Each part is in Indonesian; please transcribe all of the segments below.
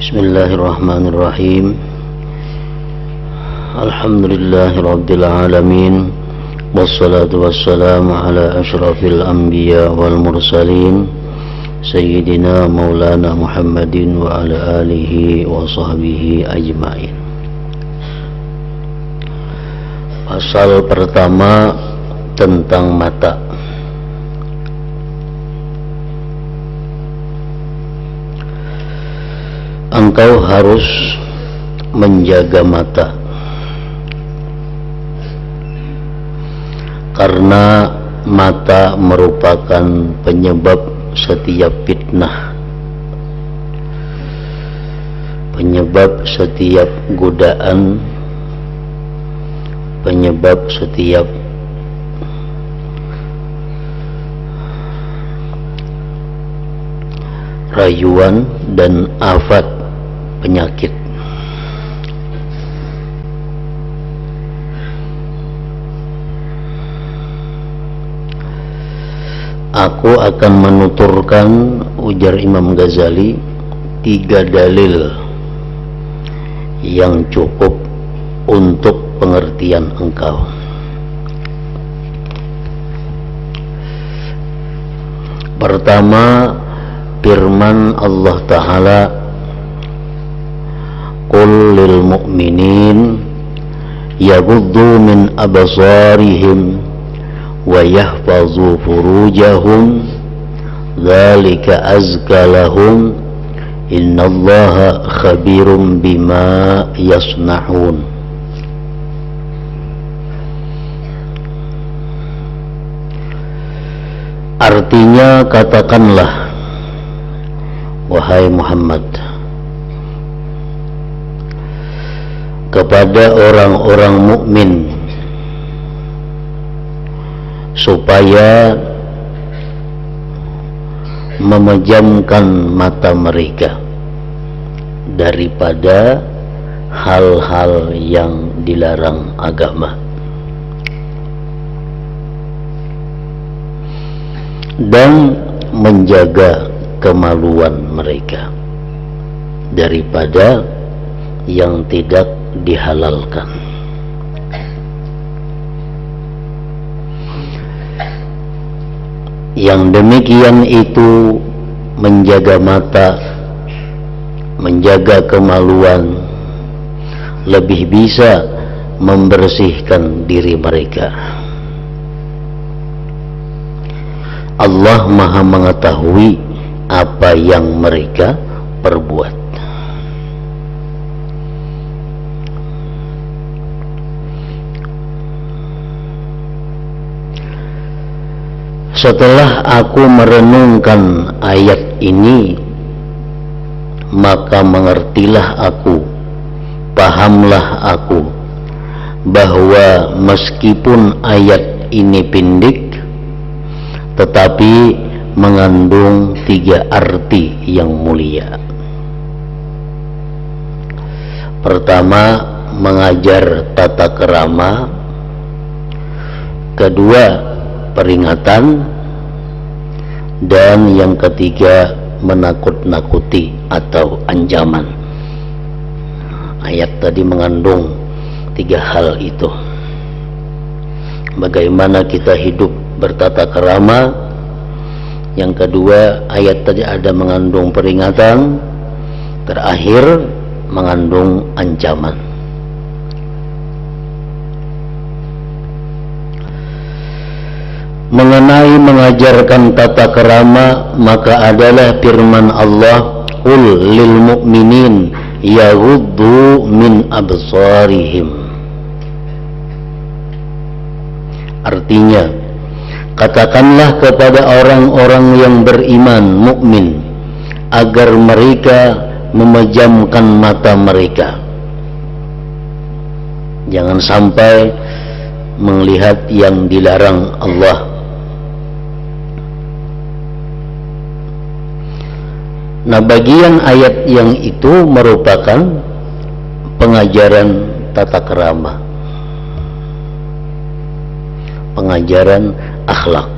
Bismillahirrahmanirrahim. Alhamdulillahirabbil alamin. Wassalatu wassalamu ala asyrafil anbiya wal mursalin sayyidina maulana Muhammadin wa ala alihi wa sahbihi ajmain. Pasal pertama tentang mata. Engkau harus menjaga mata, karena mata merupakan penyebab setiap fitnah, penyebab setiap godaan, penyebab setiap rayuan dan afat penyakit. Aku akan menuturkan, ujar Imam Ghazali, 3 dalil yang cukup untuk pengertian engkau. Pertama, firman Allah Ta'ala, Qul lil mu'minin yaghuddu min absarihim wa yahfazu furujahum dzalika azka lahum innallaha khabirum bima yasna'un. Artinya, katakanlah wahai Muhammad kepada orang-orang mukmin supaya memejamkan mata mereka daripada hal-hal yang dilarang agama, dan menjaga kemaluan mereka daripada yang tidak dihalalkan. Yang demikian itu menjaga mata, menjaga kemaluan, lebih bisa membersihkan diri mereka. Allah Maha mengetahui apa yang mereka perbuat. Setelah aku merenungkan ayat ini, maka mengertilah aku, pahamlah aku, bahwa meskipun ayat ini pendek, tetapi mengandung 3 arti yang mulia. Pertama, mengajar tata kerama. Kedua, peringatan. Dan yang ketiga, menakut-nakuti atau ancaman. Ayat tadi mengandung 3 hal itu. Bagaimana kita hidup bertata kerama. Yang kedua, ayat tadi ada mengandung peringatan. Terakhir, mengandung ancaman. Mengenai mengajarkan tata kerama, maka adalah firman Allah, Qul lil mu'minin yaghuddu min absarihim. Artinya, katakanlah kepada orang-orang yang beriman, mukmin, agar mereka memejamkan mata mereka. Jangan sampai melihat yang dilarang Allah. Nah, bagian ayat yang itu merupakan pengajaran tata kerama, pengajaran akhlak.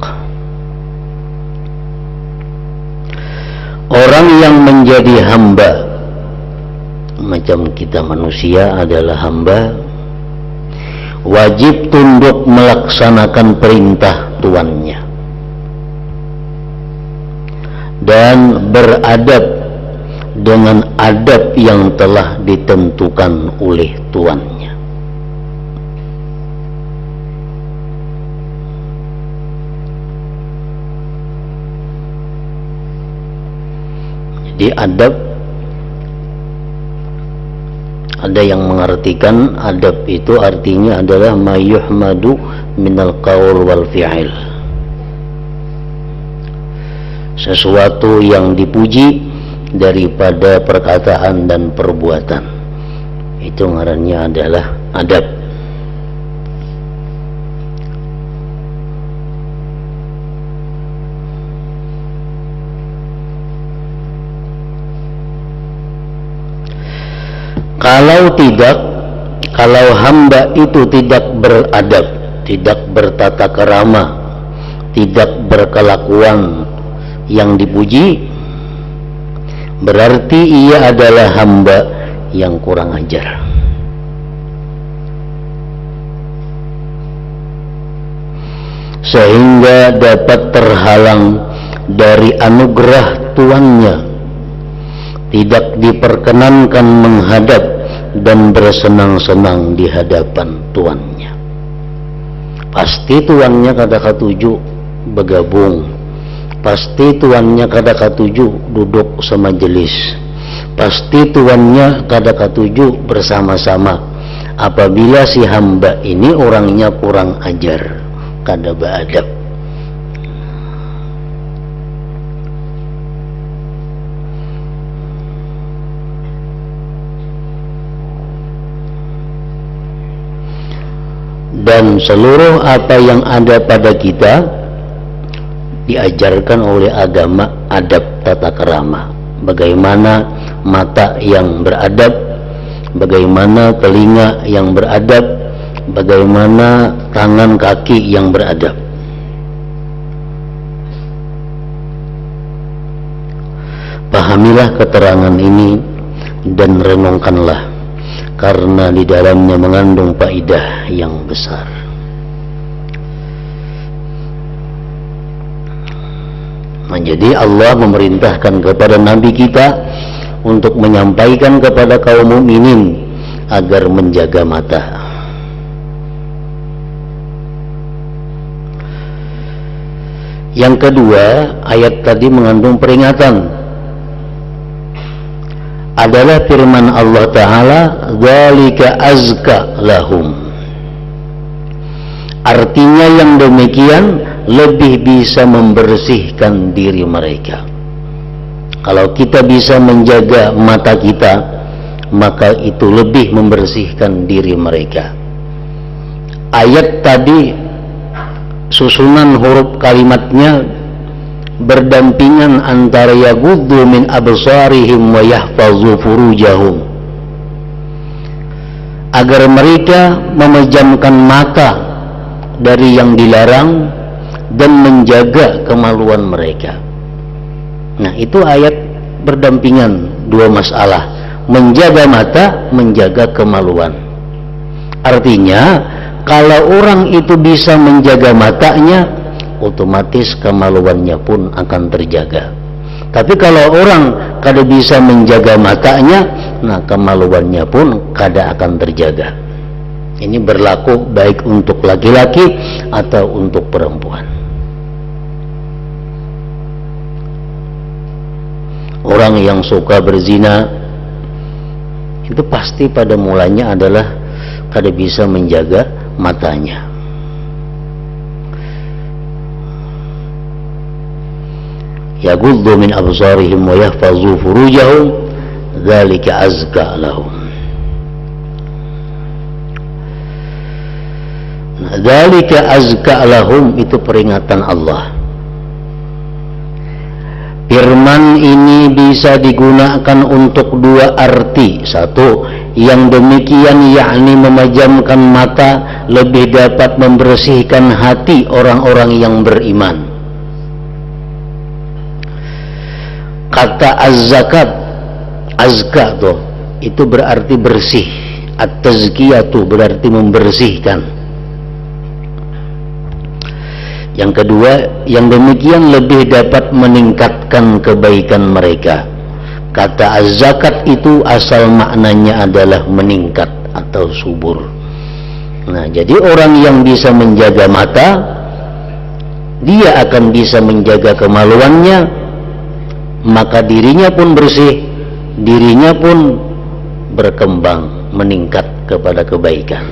Orang yang menjadi hamba macam kita manusia adalah hamba, wajib tunduk melaksanakan perintah tuannya dan beradab dengan adab yang telah ditentukan oleh tuannya. Jadi adab, ada yang mengartikan adab itu artinya adalah ma yuhmadu minal qaul wal fi'il, sesuatu yang dipuji daripada perkataan dan perbuatan, itu ngarannya adalah adab. Kalau tidak, kalau hamba itu tidak beradab, tidak bertata kerama, tidak berkelakuan yang dipuji, berarti ia adalah hamba yang kurang ajar. Sehingga dapat terhalang dari anugerah tuannya, tidak diperkenankan menghadap dan bersenang-senang di hadapan tuannya. Pasti tuannya kada katuju bergabung, pasti tuannya kada katuju duduk semajelis, pasti tuannya kada katuju bersama-sama apabila si hamba ini orangnya kurang ajar, kada beradab. Dan seluruh apa yang ada pada kita diajarkan oleh agama adab tata kerama. Bagaimana mata yang beradab, bagaimana telinga yang beradab, bagaimana tangan kaki yang beradab. Pahamilah keterangan ini dan renungkanlah, karena di dalamnya mengandung faedah yang besar. Nah, jadi Allah memerintahkan kepada Nabi kita untuk menyampaikan kepada kaum mukminin agar menjaga mata. Yang kedua, ayat tadi mengandung peringatan, adalah firman Allah Ta'ala, dzalika azka lahum. Artinya yang demikian lebih bisa membersihkan diri mereka. Kalau kita bisa menjaga mata kita, maka itu lebih membersihkan diri mereka. Ayat tadi susunan huruf kalimatnya berdampingan antara yaghuddu min absarihim wa yahfazu furujahum, agar mereka memejamkan mata dari yang dilarang dan menjaga kemaluan mereka. Nah, itu ayat berdampingan dua masalah, menjaga mata, menjaga kemaluan. Artinya kalau orang itu bisa menjaga matanya, otomatis kemaluannya pun akan terjaga. Tapi kalau orang kada bisa menjaga matanya, nah kemaluannya pun kada akan terjaga. Ini berlaku baik untuk laki-laki atau untuk perempuan. Orang yang suka berzina itu pasti pada mulanya adalah kada bisa menjaga matanya. Yaghuddu min absarihim wa yahfazu furujahum dzalika azka lahum. Dzalika azka lahum itu peringatan Allah. Firman ini bisa digunakan untuk dua arti. Satu, yang demikian yakni memejamkan mata lebih dapat membersihkan hati orang-orang yang beriman. Kata az-zakat, azka tuh itu berarti bersih. At-tazkiyatu berarti membersihkan. Yang kedua, yang demikian lebih dapat meningkatkan kebaikan mereka. Kata az-zakat itu asal maknanya adalah meningkat atau subur. Nah, jadi orang yang bisa menjaga mata, dia akan bisa menjaga kemaluannya, maka dirinya pun bersih, dirinya pun berkembang, meningkat kepada kebaikan.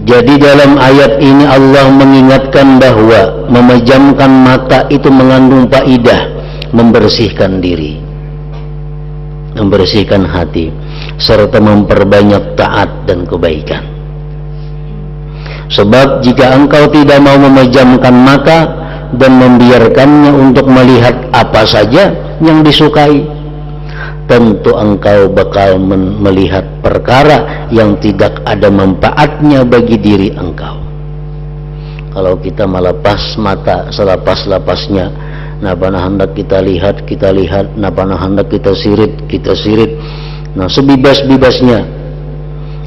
Jadi dalam ayat ini Allah mengingatkan bahwa memejamkan mata itu mengandung faidah membersihkan diri, membersihkan hati, serta memperbanyak taat dan kebaikan. Sebab jika engkau tidak mau memejamkan mata dan membiarkannya untuk melihat apa saja yang disukai, tentu engkau bakal melihat perkara yang tidak ada manfaatnya bagi diri engkau. Kalau kita melepas mata selepas-lepasnya, napa hendak kita lihat, napa hendak kita sirit, nah sebebas-bebasnya,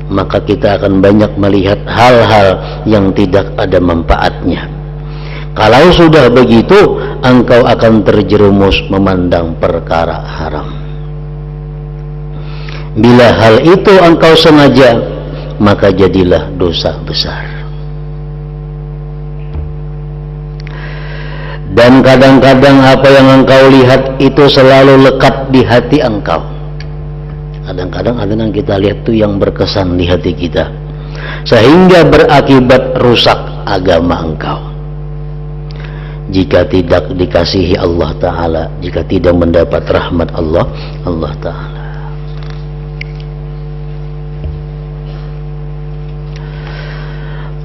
maka kita akan banyak melihat hal-hal yang tidak ada manfaatnya. Kalau sudah begitu, engkau akan terjerumus memandang perkara haram. Bila hal itu engkau sengaja, maka jadilah dosa besar. Dan kadang-kadang apa yang engkau lihat itu selalu lekat di hati engkau. Kadang-kadang ada yang kita lihat itu yang berkesan di hati kita, sehingga berakibat rusak agama engkau. Jika tidak dikasihi Allah Ta'ala, jika tidak mendapat rahmat Allah Ta'ala.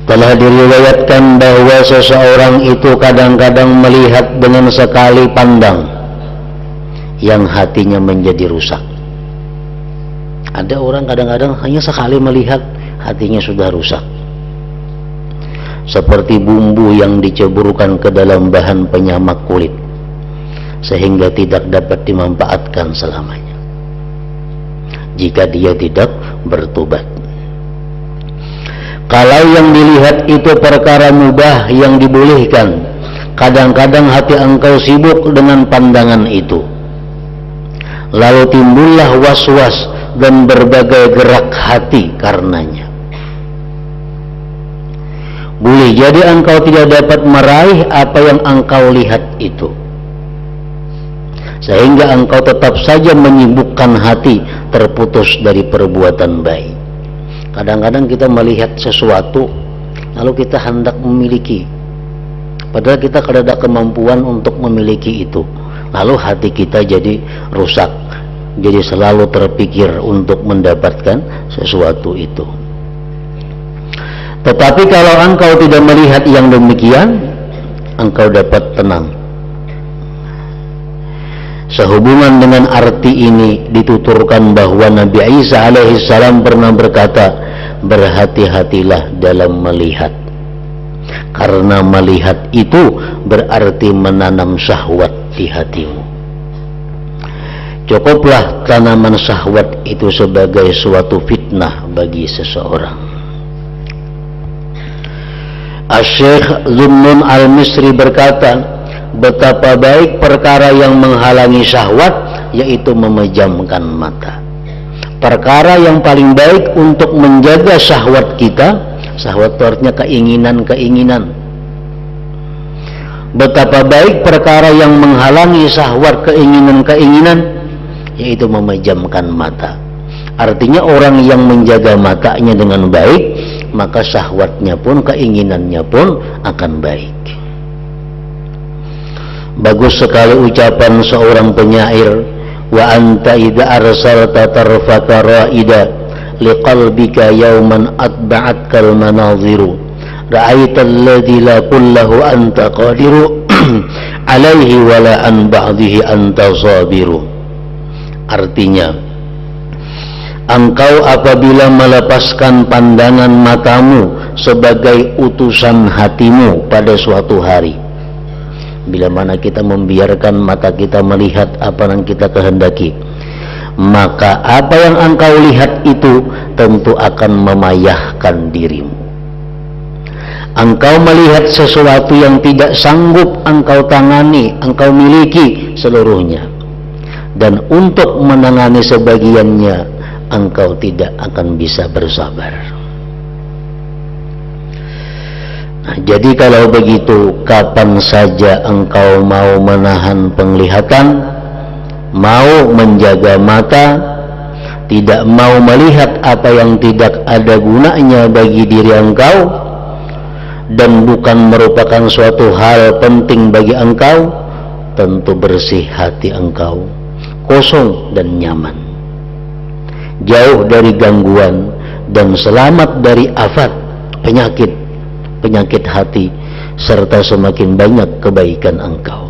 Telah diriwayatkan bahwa seseorang itu kadang-kadang melihat dengan sekali pandang yang hatinya menjadi rusak. Ada orang kadang-kadang hanya sekali melihat hatinya sudah rusak, seperti bumbu yang diceburkan ke dalam bahan penyamak kulit sehingga tidak dapat dimanfaatkan selamanya jika dia tidak bertobat. Kalau yang dilihat itu perkara mubah yang dibolehkan, kadang-kadang hati engkau sibuk dengan pandangan itu, lalu timbullah was-was dan berbagai gerak hati karenanya. Boleh jadi engkau tidak dapat meraih apa yang engkau lihat itu, sehingga engkau tetap saja menyibukkan hati terputus dari perbuatan baik. Kadang-kadang kita melihat sesuatu lalu kita hendak memiliki, padahal kita tidak ada kemampuan untuk memiliki itu, lalu hati kita jadi rusak, jadi selalu terpikir untuk mendapatkan sesuatu itu. Tetapi kalau engkau tidak melihat yang demikian, engkau dapat tenang. Sehubungan dengan arti ini dituturkan bahwa Nabi Isa alaihissalam pernah berkata, berhati-hatilah dalam melihat, karena melihat itu berarti menanam syahwat di hatimu. Cukuplah tanaman syahwat itu sebagai suatu fitnah bagi seseorang. Asy-Syaikh Zunnun Al-Misri berkata, betapa baik perkara yang menghalangi syahwat, yaitu memejamkan mata. Perkara yang paling baik untuk menjaga syahwat kita, syahwat itu artinya keinginan-keinginan. Betapa baik perkara yang menghalangi syahwat, keinginan-keinginan, yaitu memejamkan mata. Artinya orang yang menjaga matanya dengan baik, maka syahwatnya pun, keinginannya pun akan baik. Bagus sekali ucapan seorang penyair, wa anta idza arsalta tarfaka raida liqalbika yawman atba'atkal manaziru ra'aita alladhi la kullahu anta qadiru alaihi wala an ba'dihi anta sabiru. Artinya, engkau apabila melepaskan pandangan matamu sebagai utusan hatimu pada suatu hari, Bila mana kita membiarkan mata kita melihat apa yang kita kehendaki, maka apa yang engkau lihat itu tentu akan memayahkan dirimu. Engkau melihat sesuatu yang tidak sanggup engkau tangani, engkau miliki seluruhnya, dan untuk menangani sebagiannya engkau tidak akan bisa bersabar. Nah, jadi kalau begitu, kapan saja engkau mau menahan penglihatan, mau menjaga mata, tidak mau melihat apa yang tidak ada gunanya bagi diri engkau dan bukan merupakan suatu hal penting bagi engkau, tentu bersih hati engkau, kosong dan nyaman, jauh dari gangguan dan selamat dari afat, penyakit hati, serta semakin banyak kebaikan engkau.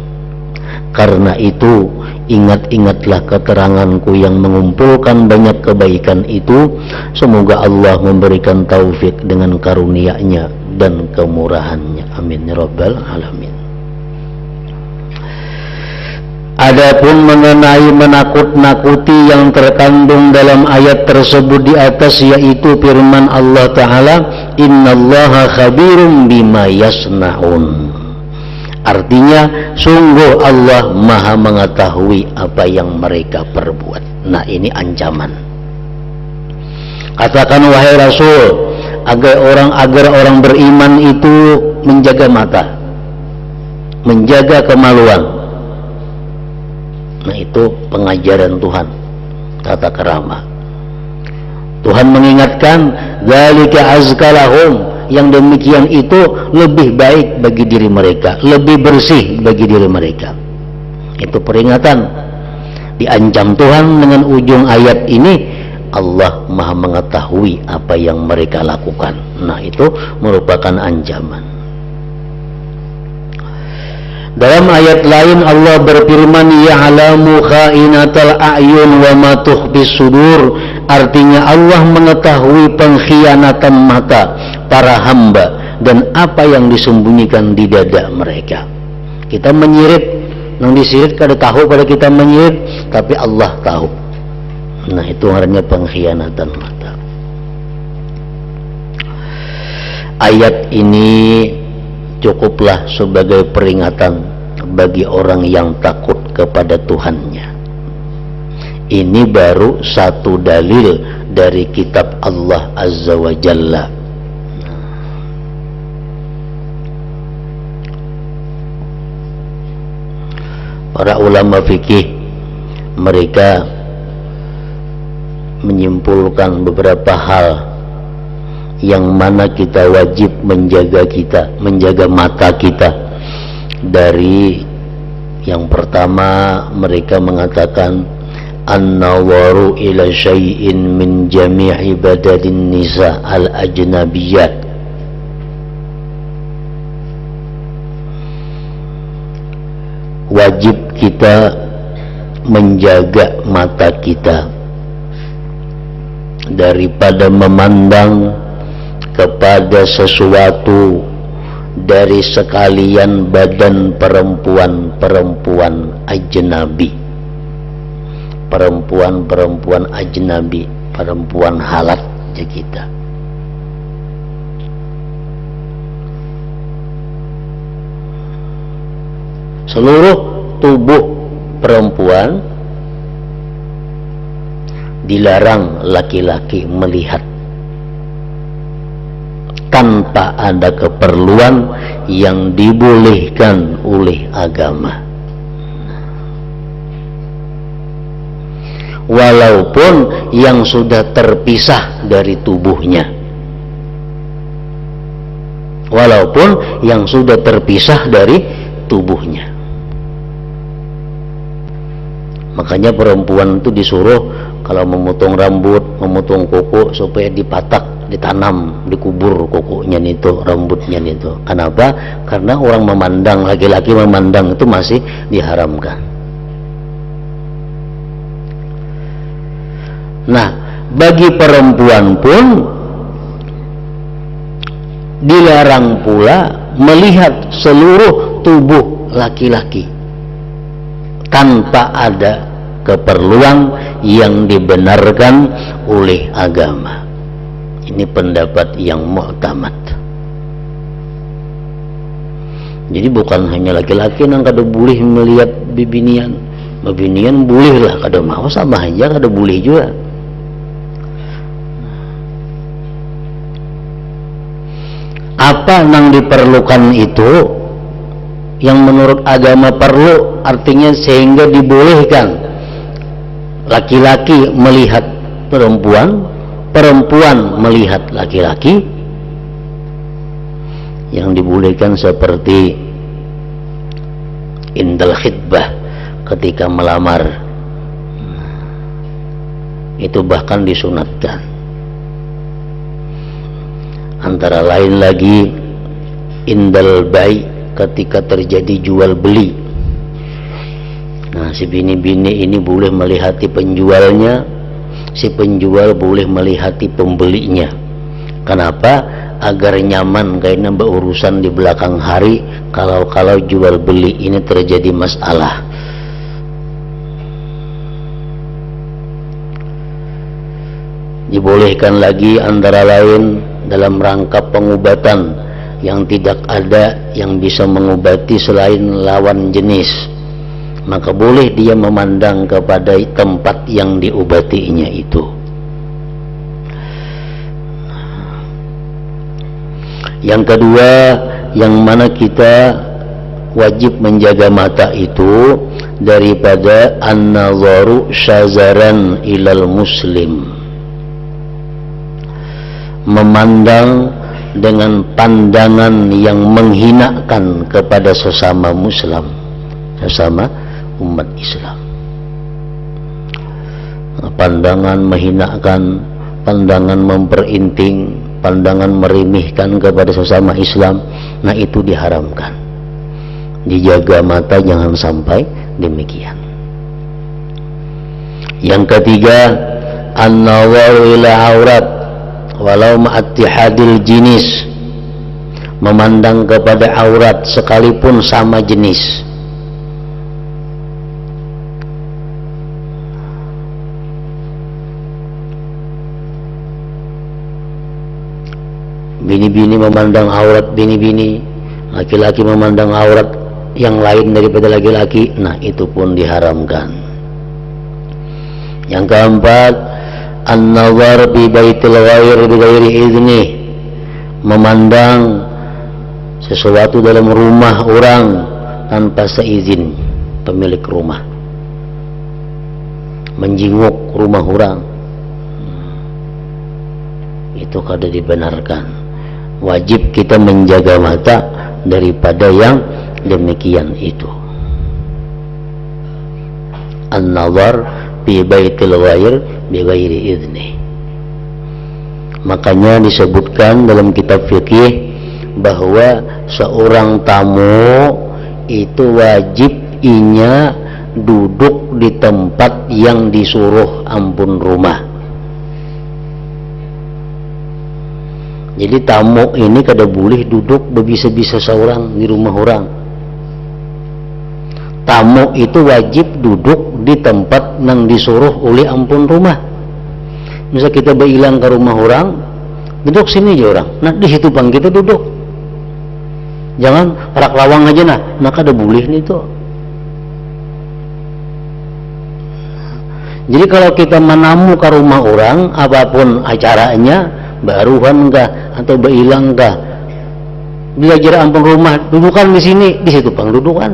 Karena itu, ingat-ingatlah keteranganku yang mengumpulkan banyak kebaikan itu. Semoga Allah memberikan taufik dengan karunia-Nya dan kemurahannya. Amin ya rabbal alamin. Adapun mengenai menakut-nakuti yang terkandung dalam ayat tersebut di atas, yaitu firman Allah Ta'ala, innallaha khabirum bima yasna'un. Artinya, sungguh Allah maha mengetahui apa yang mereka perbuat. Nah, ini ancaman. Katakan wahai Rasul, agar orang beriman itu menjaga mata, menjaga kemaluan. Nah, itu pengajaran Tuhan, tata kerama. Tuhan mengingatkan, dzalika azkalahum, yang demikian itu lebih baik bagi diri mereka, lebih bersih bagi diri mereka. Itu peringatan. Diancam Tuhan dengan ujung ayat ini, Allah maha mengetahui apa yang mereka lakukan. Nah, itu merupakan ancaman. Dalam ayat lain Allah berfirman, ya'lamu kha'inatal a'yun wa ma tukhfis sudur. Artinya Allah mengetahui pengkhianatan mata para hamba dan apa yang disembunyikan di dada mereka. Kita menyirit, yang disirit kada tahu pada kita menyirit, tapi Allah tahu. Nah, itu artinya pengkhianatan mata. Ayat ini cukuplah sebagai peringatan bagi orang yang takut kepada Tuhannya. Ini baru satu dalil dari kitab Allah Azza wa Jalla. Para ulama fikih mereka menyimpulkan beberapa hal yang mana kita wajib menjaga mata kita. Dari yang pertama, mereka mengatakan an-nawaru ila syai'in min jami'i badadin nisa al-ajnabiyat. Wajib kita menjaga mata kita daripada memandang kepada sesuatu dari sekalian badan perempuan ajnabi, perempuan ajnabi, perempuan halat kita. Seluruh tubuh perempuan dilarang laki-laki melihat tanpa ada keperluan yang dibolehkan oleh agama. Walaupun yang sudah terpisah dari tubuhnya, walaupun yang sudah terpisah dari tubuhnya. Makanya perempuan itu disuruh kalau memotong rambut, memotong kuku supaya dipatak, ditanam, dikubur kukunya itu, rambutnya itu. Kenapa? Karena orang memandang, laki-laki memandang itu masih diharamkan. Nah, bagi perempuan pun dilarang pula melihat seluruh tubuh laki-laki tanpa ada keperluan yang dibenarkan oleh agama. Ini pendapat yang mu'tamad. Jadi bukan hanya laki-laki yang kada boleh melihat bibinian. Bibinian boleh lah, kada mau sama aja, kada boleh juga. Apa yang diperlukan itu yang menurut agama perlu, artinya sehingga dibolehkan laki-laki melihat perempuan, perempuan melihat laki-laki. Yang dibolehkan seperti indal khitbah, ketika melamar, itu bahkan disunatkan. Antara lain lagi indal bai, ketika terjadi jual beli. Nah, si bini-bini ini boleh melihati penjualnya, si penjual boleh melihati pembelinya. Kenapa? Agar nyaman karena berurusan di belakang hari kalau jual beli ini terjadi masalah. Dibolehkan lagi antara lain dalam rangka pengobatan yang tidak ada yang bisa mengobati selain lawan jenis, maka boleh dia memandang kepada tempat yang diobatinya itu. Yang kedua, yang mana kita wajib menjaga mata itu daripada an-nazaru syazaran ilal muslim, memandang dengan pandangan yang menghinakan kepada sesama muslim, sesama umat Islam. Pandangan menghinakan, pandangan memperinting, pandangan meremehkan kepada sesama Islam, nah itu diharamkan. Dijaga mata jangan sampai demikian. Yang ketiga, an-nazaru ila aurat walau ma'attihadil jinis, memandang kepada aurat sekalipun sama jenis. Bini-bini memandang aurat bini-bini, laki-laki memandang aurat yang lain daripada laki-laki, nah itu pun diharamkan. Yang keempat, an-nazar bi baitil ghair bi ghairi izni, memandang sesuatu dalam rumah orang tanpa seizin pemilik rumah, menjenguk rumah orang, itu kada dibenarkan. Wajib kita menjaga mata daripada yang demikian itu. An-nazar fi baitil ghair bi ghairi idzni. Makanya disebutkan dalam kitab fikih bahwa seorang tamu itu wajib inya duduk di tempat yang disuruh ampun rumah. Jadi tamu ini kada boleh duduk berbisa-bisa seorang di rumah orang. Tamu itu wajib duduk di tempat yang disuruh oleh ampun rumah. Misal kita berhilang ke rumah orang, duduk sini aja orang. Nah di situ bang kita duduk. Jangan rak lawang aja nah kada boleh nih tuh. Jadi kalau kita menamu ke rumah orang, apapun acaranya, baruhan kah atau berhilang kah, belajar ampun rumah, dudukan di sini, di situ bang dudukan.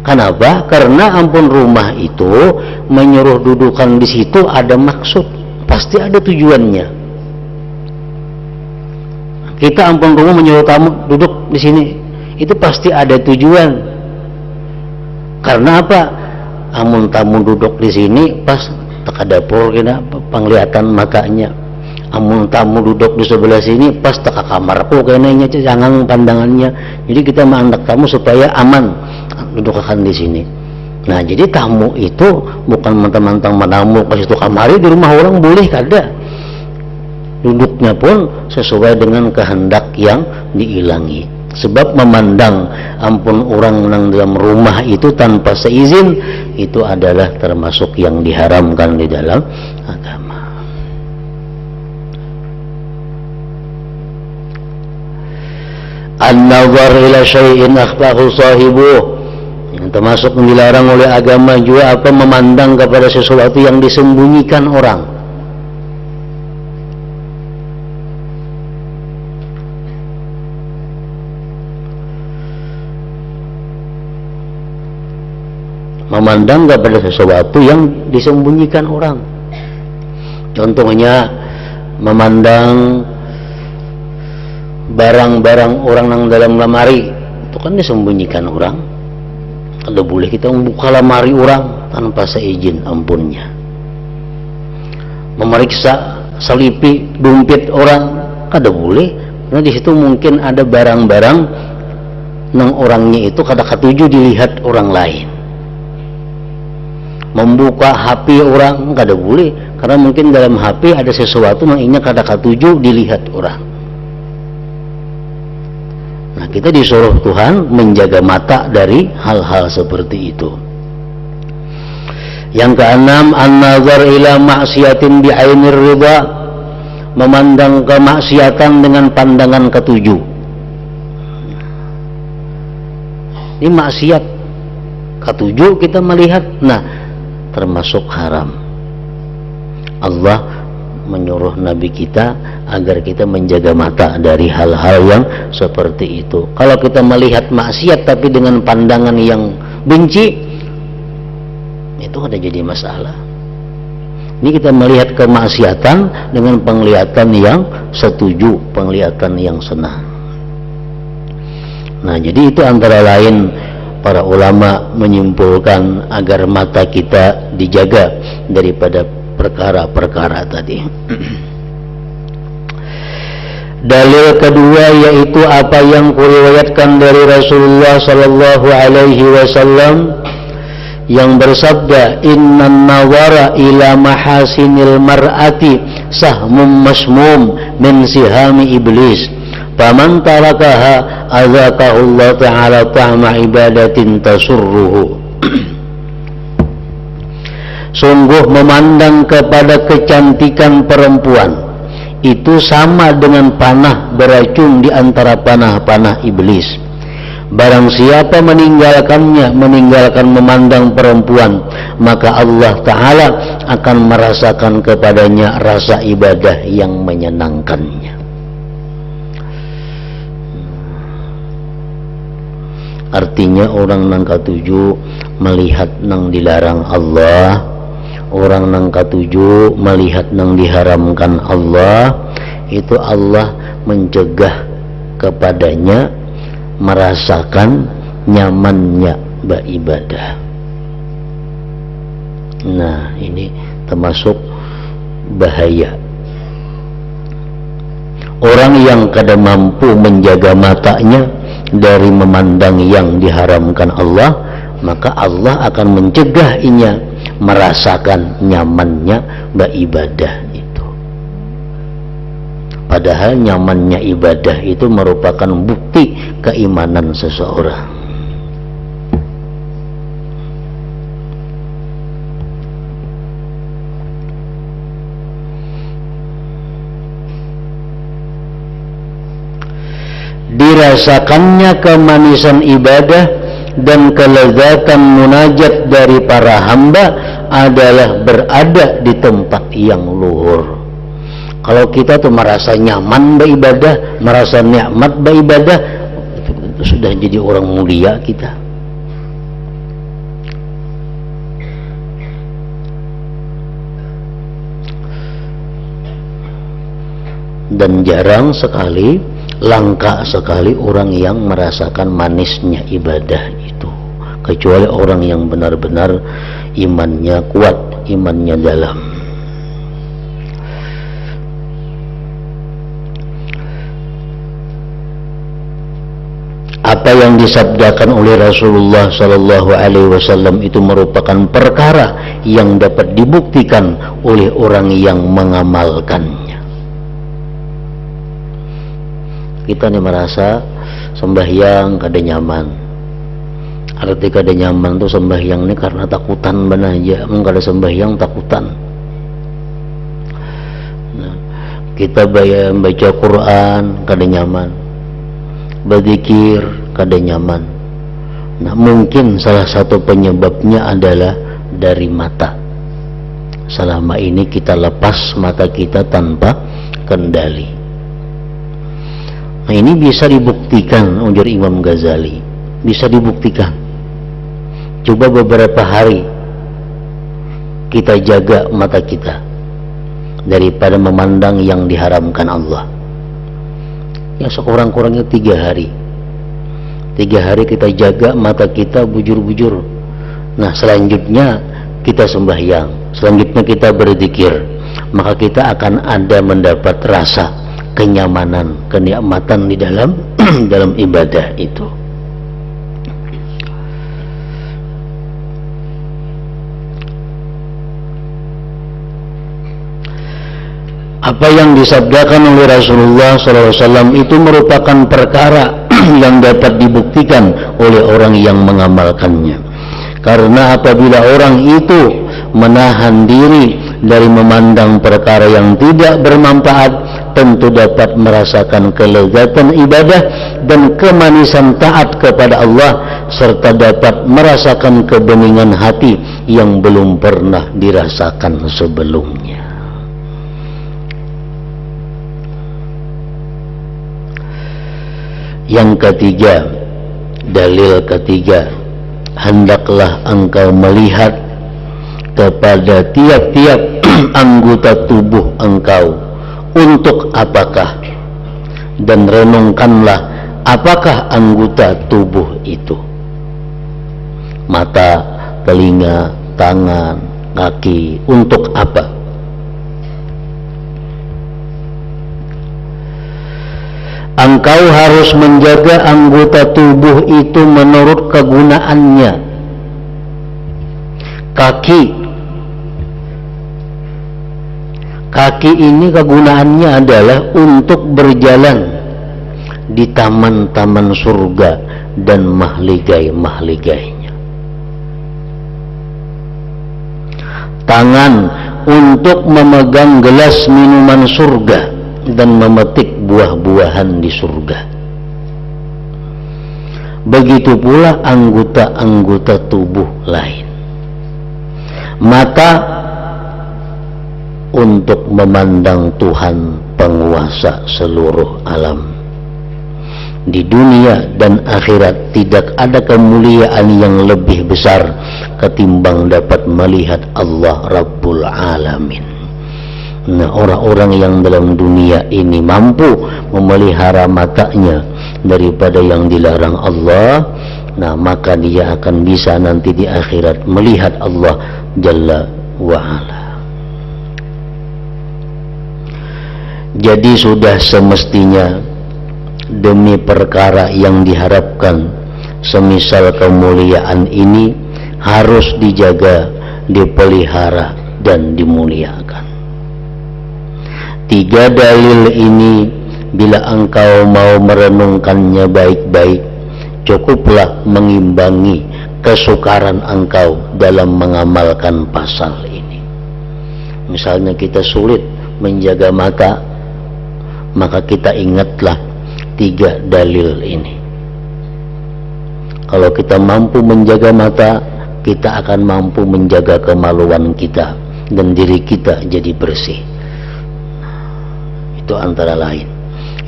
Kenapa? Karena ampun rumah itu menyuruh dudukan di situ ada maksud, pasti ada tujuannya. Kita ampun rumah menyuruh tamu duduk di sini, itu pasti ada tujuan. Karena apa? Amun tamu duduk di sini pas teka dapur kena penglihatan makanya. Amun tamu duduk di sebelah sini pas teka kamarku kayaknya jangan pandangannya. Jadi kita mengandak tamu supaya aman dudukkan di sini. Nah jadi tamu itu bukan mentang-mentang menamu ke situ kamari, di rumah orang boleh kada. Duduknya pun sesuai dengan kehendak yang diilangi. Sebab memandang ampun orang nang dalam rumah itu tanpa seizin itu adalah termasuk yang diharamkan di dalam agama. An-nazar ila syai'in akhfahu sahibuh, yang termasuk dilarang oleh agama juga apa, memandang kepada sesuatu yang disembunyikan orang. Memandang kepada sesuatu yang disembunyikan orang. Contohnya memandang barang-barang orang yang dalam lemari, itu kan disembunyikan orang. Tidak boleh kita membuka lemari orang tanpa seizin ampunnya. Memeriksa selipi dompet orang, kada boleh, karena di situ mungkin ada barang-barang nang orangnya itu kada katuju dilihat orang lain. Membuka HP orang kada boleh, karena mungkin dalam HP ada sesuatu yang inya kada katuju dilihat orang. Nah, kita disuruh Tuhan menjaga mata dari hal-hal seperti itu. Yang keenam, an-nazar ila maksiatin bi'ainir ridha, memandang kemaksiatan dengan pandangan ketujuh. Ini maksiat ketujuh kita melihat, nah termasuk haram. Allah menyuruh Nabi kita agar kita menjaga mata dari hal-hal yang seperti itu. Kalau kita melihat maksiat tapi dengan pandangan yang benci, itu ada jadi masalah. Ini kita melihat kemaksiatan dengan penglihatan yang setuju, penglihatan yang senang. Nah, jadi itu antara lain para ulama menyimpulkan agar mata kita dijaga daripada perkara-perkara tadi. Dalil kedua yaitu apa yang kuriwayatkan dari Rasulullah sallallahu alaihi wasallam yang bersabda, innan nawara ila mahasinil mar'ati sahmum masmum min sihami iblis, faman tarakaha azakahu Allah ta'ala ta'ma ibadatin tasurruhu. Sungguh memandang kepada kecantikan perempuan itu sama dengan panah beracun di antara panah-panah iblis. Barang siapa meninggalkannya, meninggalkan memandang perempuan, maka Allah Ta'ala akan merasakan kepadanya rasa ibadah yang menyenangkannya. Artinya orang nang katuju melihat nang dilarang Allah, orang nang katuju melihat nang diharamkan Allah, itu Allah mencegah kepadanya merasakan nyamannya beribadah. Nah, ini termasuk bahaya. Orang yang kada mampu menjaga matanya dari memandang yang diharamkan Allah, maka Allah akan mencegah inya merasakan nyamannya beribadah itu. Padahal nyamannya ibadah itu merupakan bukti keimanan seseorang. Dirasakannya kemanisan ibadah dan kelezatan munajat dari para hamba adalah berada di tempat yang luhur. Kalau kita tuh merasa nyaman beribadah, merasa nikmat beribadah, itu sudah jadi orang mulia kita. Dan jarang sekali, langka sekali orang yang merasakan manisnya ibadah itu, kecuali orang yang benar-benar imannya kuat, imannya dalam. Apa yang disabdakan oleh Rasulullah sallallahu alaihi wasallam itu merupakan perkara yang dapat dibuktikan oleh orang yang mengamalkannya. Kita nih merasa sembahyang kada nyaman. Arti kada nyaman tuh sembahyang ini karena takutan benar aja, kada sembahyang takutan. Nah, kita baca Quran kada nyaman, berzikir kada nyaman. Nah, mungkin salah satu penyebabnya adalah dari mata. Selama ini kita lepas mata kita tanpa kendali. Nah, ini bisa dibuktikan ujar Imam Ghazali, bisa dibuktikan. Coba beberapa hari kita jaga mata kita daripada memandang yang diharamkan Allah. Ya, sekurang-kurangnya 3 hari. 3 hari kita jaga mata kita bujur-bujur. Nah, selanjutnya kita sembahyang, selanjutnya kita berzikir, maka kita akan ada mendapat rasa kenyamanan, kenikmatan di dalam dalam ibadah itu. Apa yang disabdakan oleh Rasulullah SAW itu merupakan perkara yang dapat dibuktikan oleh orang yang mengamalkannya. Karena apabila orang itu menahan diri dari memandang perkara yang tidak bermanfaat, tentu dapat merasakan kelezatan ibadah dan kemanisan taat kepada Allah, serta dapat merasakan kebeningan hati yang belum pernah dirasakan sebelumnya. Yang ketiga, dalil ketiga, hendaklah engkau melihat kepada tiap-tiap anggota tubuh engkau untuk apakah, dan renungkanlah apakah anggota tubuh itu. Mata, telinga, tangan, kaki, untuk apa? Engkau harus menjaga anggota tubuh itu menurut kegunaannya. Kaki ini kegunaannya adalah untuk berjalan di taman-taman surga dan mahligai-mahligainya. Tangan untuk memegang gelas minuman surga dan memetik buah-buahan di surga. Begitu pula anggota-anggota tubuh lain. Mata untuk memandang Tuhan penguasa seluruh alam. Di dunia dan akhirat tidak ada kemuliaan yang lebih besar ketimbang dapat melihat Allah Rabbul Alamin. Nah, orang-orang yang dalam dunia ini mampu memelihara matanya daripada yang dilarang Allah, nah maka dia akan bisa nanti di akhirat melihat Allah Jalla wa'ala. Jadi sudah semestinya demi perkara yang diharapkan, semisal kemuliaan ini harus dijaga, dipelihara dan dimuliakan. 3 dalil ini bila engkau mau merenungkannya baik-baik, cukuplah mengimbangi kesukaran engkau dalam mengamalkan pasal ini. Misalnya kita sulit menjaga mata, maka kita ingatlah 3 dalil ini. Kalau kita mampu menjaga mata, kita akan mampu menjaga kemaluan kita dan diri kita jadi bersih. Itu antara lain.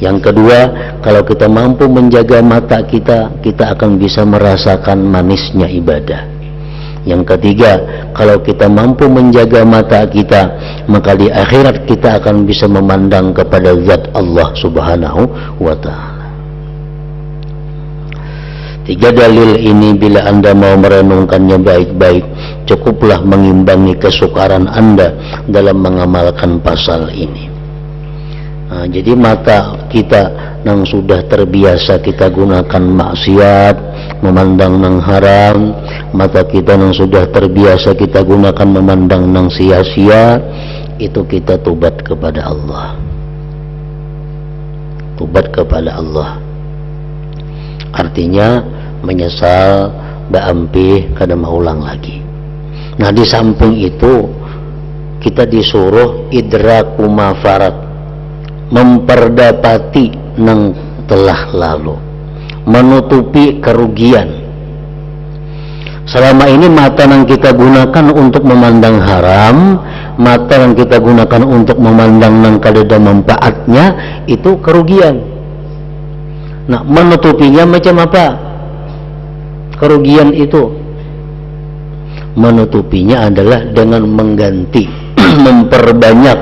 Yang kedua, kalau kita mampu menjaga mata kita, kita akan bisa merasakan manisnya ibadah. Yang ketiga, kalau kita mampu menjaga mata kita, maka di akhirat kita akan bisa memandang kepada zat Allah Subhanahu wa ta'ala. 3 dalil ini bila Anda mau merenungkannya baik-baik, cukuplah mengimbangi kesukaran Anda dalam mengamalkan pasal ini. Nah, jadi mata kita yang sudah terbiasa kita gunakan maksiat, memandang yang haram, mata kita yang sudah terbiasa kita gunakan memandang yang sia-sia, itu kita tobat kepada Allah. Tobat kepada Allah. artinya menyesal baampih kada maulang lagi. Nah di samping itu kita disuruh idraku mafarat, memperdapati nang telah lalu, menutupi kerugian. Selama ini mata yang kita gunakan untuk memandang haram, mata yang kita gunakan untuk memandang yang kada ada manfaatnya, itu kerugian. Nah menutupinya macam apa kerugian itu? Menutupinya adalah dengan mengganti memperbanyak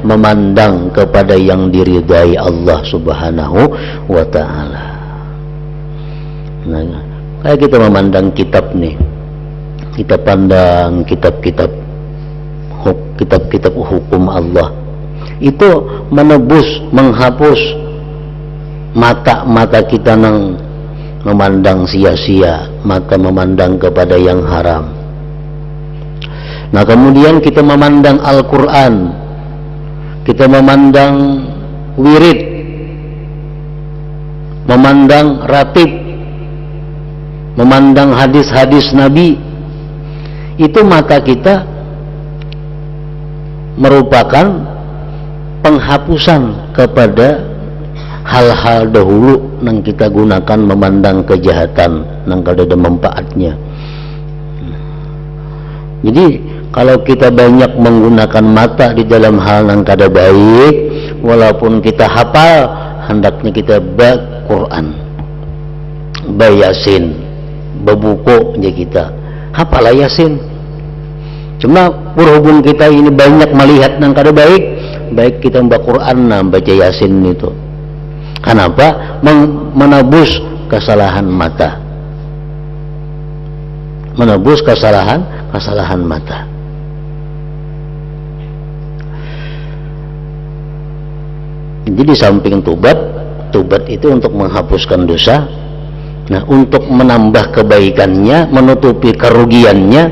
memandang kepada yang diridai Allah Subhanahu wa ta'ala. Nah, kayak kita memandang kitab nih, kita pandang kitab-kitab hukum Allah, itu menebus, menghapus mata-mata kita nang memandang sia-sia, mata memandang kepada yang haram. Nah kemudian kita memandang Al-Quran, kita memandang wirid, memandang ratib, memandang hadis-hadis Nabi, itu mata kita merupakan penghapusan kepada hal-hal dahulu yang kita gunakan memandang kejahatan yang kada ada manfaatnya. Jadi kalau kita banyak menggunakan mata di dalam hal yang kada baik, walaupun kita hafal, hendaknya kita baca Quran, baca Yasin, berbuku aja kita hafal Yasin. Cuma berhubung kita ini banyak melihat yang kada baik, baik kita membaca Quran, baca Yasin itu. Kenapa? Menebus kesalahan mata, menebus kesalahan mata. Jadi di samping tobat itu untuk menghapuskan dosa. Nah untuk menambah kebaikannya, menutupi kerugiannya,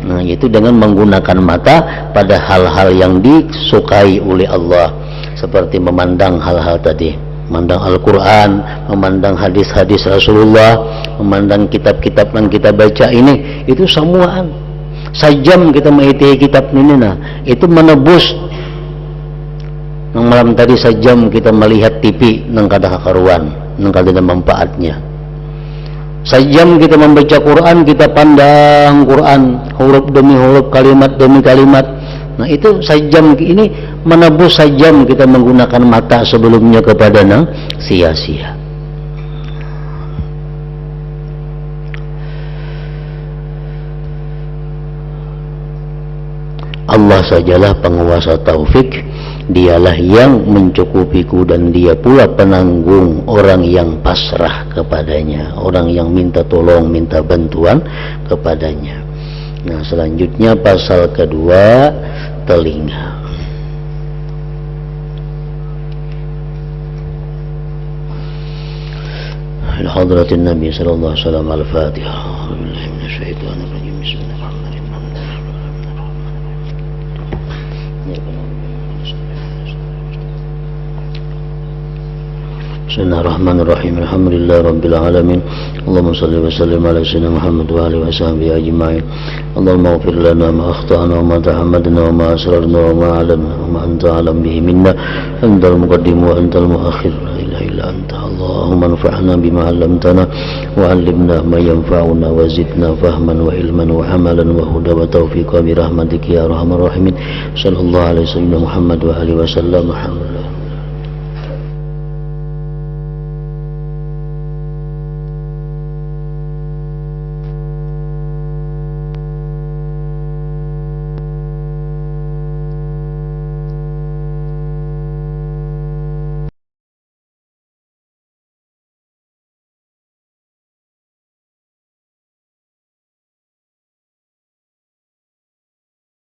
nah itu dengan menggunakan mata pada hal-hal yang disukai oleh Allah, seperti memandang hal-hal tadi, memandang Al-Quran, memandang hadis-hadis Rasulullah, memandang kitab-kitab yang kita baca ini, itu semuaan. Sajam kita mengikuti kitab ini, nah itu menebus. Yang malam tadi sajam kita melihat TV nang kada karuan, nang kada ada manfaatnya. Sajam kita membaca Quran, kita pandang Quran huruf demi huruf, kalimat demi kalimat. Nah itu sajam ini menebus sajam kita menggunakan mata sebelumnya kepada nang sia-sia. Allah sajalah penguasa taufik, dialah yang mencukupiku dan dia pula penanggung orang yang pasrah kepadanya, orang yang minta tolong, minta bantuan kepadanya. Nah selanjutnya pasal kedua, telinga. Al-Hadratin Nabi sallallahu alaihi wasallam. Al-Fatihah. Billahi minasyaitonir rajim. Bismillahirrahmanirrahim. Alhamdulillah rabbil alamin. Allahumma salli wa sallim ala sayyidina Muhammad wa alihi wa sahbihi ajma'in. Allahumma ighfir lana ma akhtana wa ma ta'ammadna wa ma asrarna wa ma a'lanna wa ma anta a'lam bihi minna. Antal muqaddim wa antal muakhir, la ilaha illa anta. Allahumma anfa'na bima 'allamtana wa 'allimna ma yanfa'una wa zidna fahman wa ilman wa amalan wa huda wa tawfiqa bi rahmatika ya arhamar rahimin. Sallallahu alaihi wasallam Muhammad wa alihi wa sallam.